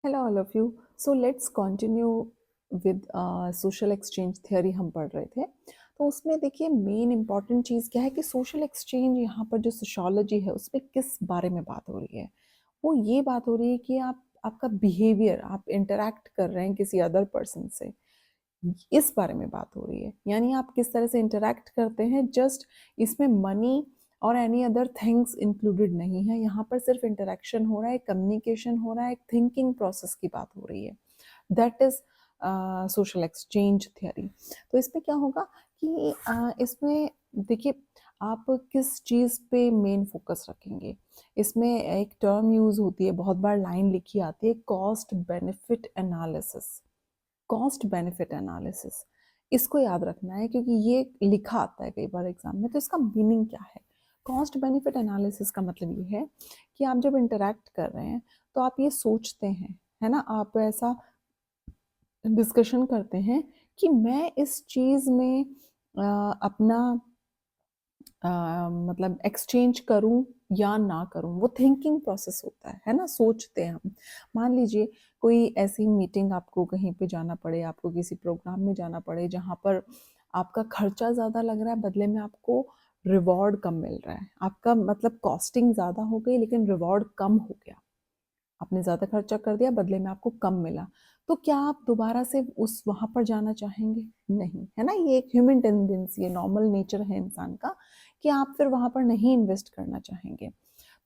Hello all of you. So let's continue with social exchange theory हम पढ़ रहे थे। तो उसमें देखिए मेन इंपॉर्टेंट चीज़ क्या है कि सोशल एक्सचेंज यहाँ पर जो सोशोलॉजी है उसमें किस बारे में बात हो रही है। वो ये बात हो रही है कि आपका बिहेवियर, आप इंटरेक्ट कर रहे हैं किसी अदर पर्सन से, इस बारे में बात हो रही है। यानी आप किस तरह से इंटरेक्ट करते हैं। जस्ट इसमें मनी और एनी अदर थिंग्स इंक्लूडेड नहीं है। यहाँ पर सिर्फ इंटरेक्शन हो रहा है, कम्युनिकेशन हो रहा है, एक थिंकिंग प्रोसेस की बात हो रही है। That is social exchange theory. तो इसमें क्या होगा कि इसमें देखिए आप किस चीज़ पे मेन फोकस रखेंगे। इसमें एक टर्म यूज होती है, बहुत बार लाइन लिखी आती है, cost benefit analysis. Cost benefit analysis, इसको याद रखना है क्योंकि ये लिखा आता है कई बार एग्जाम में। तो इसका मीनिंग क्या है? कॉस्ट बेनिफिट एनालिसिस का मतलब ये है कि आप जब इंटरेक्ट कर रहे हैं तो आप ये सोचते हैं, है ना, आप ऐसा डिस्कशन करते हैं कि मैं इस चीज़ में अपना मतलब एक्सचेंज करूं या ना करूं। वो थिंकिंग प्रोसेस होता है ना, सोचते हैं हम। मान लीजिए कोई ऐसी मीटिंग, आपको कहीं पे जाना पड़े, आपको किसी प्रोग्राम में जाना पड़े जहां पर आपका खर्चा ज़्यादा लग रहा है, बदले में आपको रिवॉर्ड कम मिल रहा है। आपका मतलब कॉस्टिंग ज़्यादा हो गई लेकिन रिवॉर्ड कम हो गया। आपने ज़्यादा खर्चा कर दिया, बदले में आपको कम मिला। तो क्या आप दोबारा से उस वहाँ पर जाना चाहेंगे? नहीं, है ना। ये एक ह्यूमन टेंडेंसी है, नॉर्मल नेचर है इंसान का कि आप फिर वहाँ पर नहीं इन्वेस्ट करना चाहेंगे।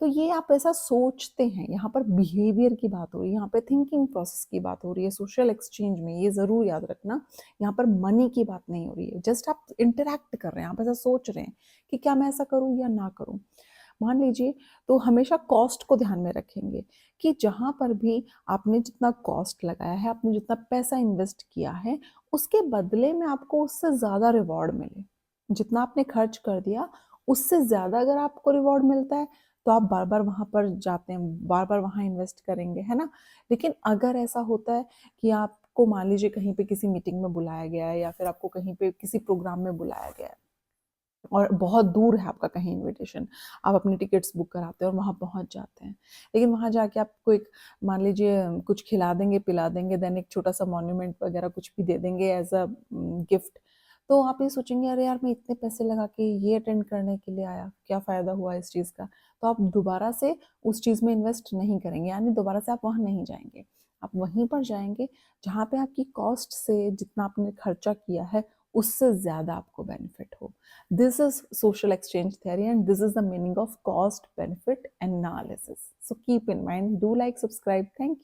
तो ये आप ऐसा सोचते हैं। यहाँ पर बिहेवियर की बात हो रही है, यहाँ पे थिंकिंग प्रोसेस की बात हो रही है सोशल एक्सचेंज में। ये ज़रूर याद रखना, यहाँ पर मनी की बात नहीं हो रही है। जस्ट आप इंटरेक्ट कर रहे हैं, आप ऐसा सोच रहे हैं कि क्या मैं ऐसा करूँ या ना करूँ। मान लीजिए, तो हमेशा कॉस्ट को ध्यान में रखेंगे कि जहाँ पर भी आपने जितना कॉस्ट लगाया है, आपने जितना पैसा इन्वेस्ट किया है, उसके बदले में आपको उससे ज़्यादा रिवॉर्ड मिले। जितना आपने खर्च कर दिया उससे ज़्यादा अगर आपको रिवॉर्ड मिलता है तो आप बार बार वहाँ पर जाते हैं, बार बार वहाँ इन्वेस्ट करेंगे, है ना। लेकिन अगर ऐसा होता है कि आपको मान लीजिए कहीं पे किसी मीटिंग में बुलाया गया है या फिर आपको कहीं पे किसी प्रोग्राम में बुलाया गया है और बहुत दूर है आपका कहीं इनविटेशन, आप अपनी टिकट्स बुक कराते हैं और वहाँ पहुँच जाते हैं। लेकिन वहाँ जाके आपको एक, मान लीजिए कुछ खिला देंगे, पिला देंगे, देन एक छोटा-सा मॉन्यूमेंट वगैरह कुछ भी दे देंगे एज़ अ गिफ्ट। तो आप ये सोचेंगे, अरे यार मैं इतने पैसे लगा के ये अटेंड करने के लिए आया, क्या फ़ायदा हुआ इस चीज़ का? तो आप दोबारा से उस चीज़ में इन्वेस्ट नहीं करेंगे, यानी दोबारा से आप वहाँ नहीं जाएँगे। आप वहीं पर जाएँगे जहाँ पे आपकी कॉस्ट से जितना आपने खर्चा किया है, उससे ज़्यादा आपको बेनिफिट हो। This is social exchange theory and this is the meaning of cost benefit analysis. So keep in mind, do like, subscribe. Thank you.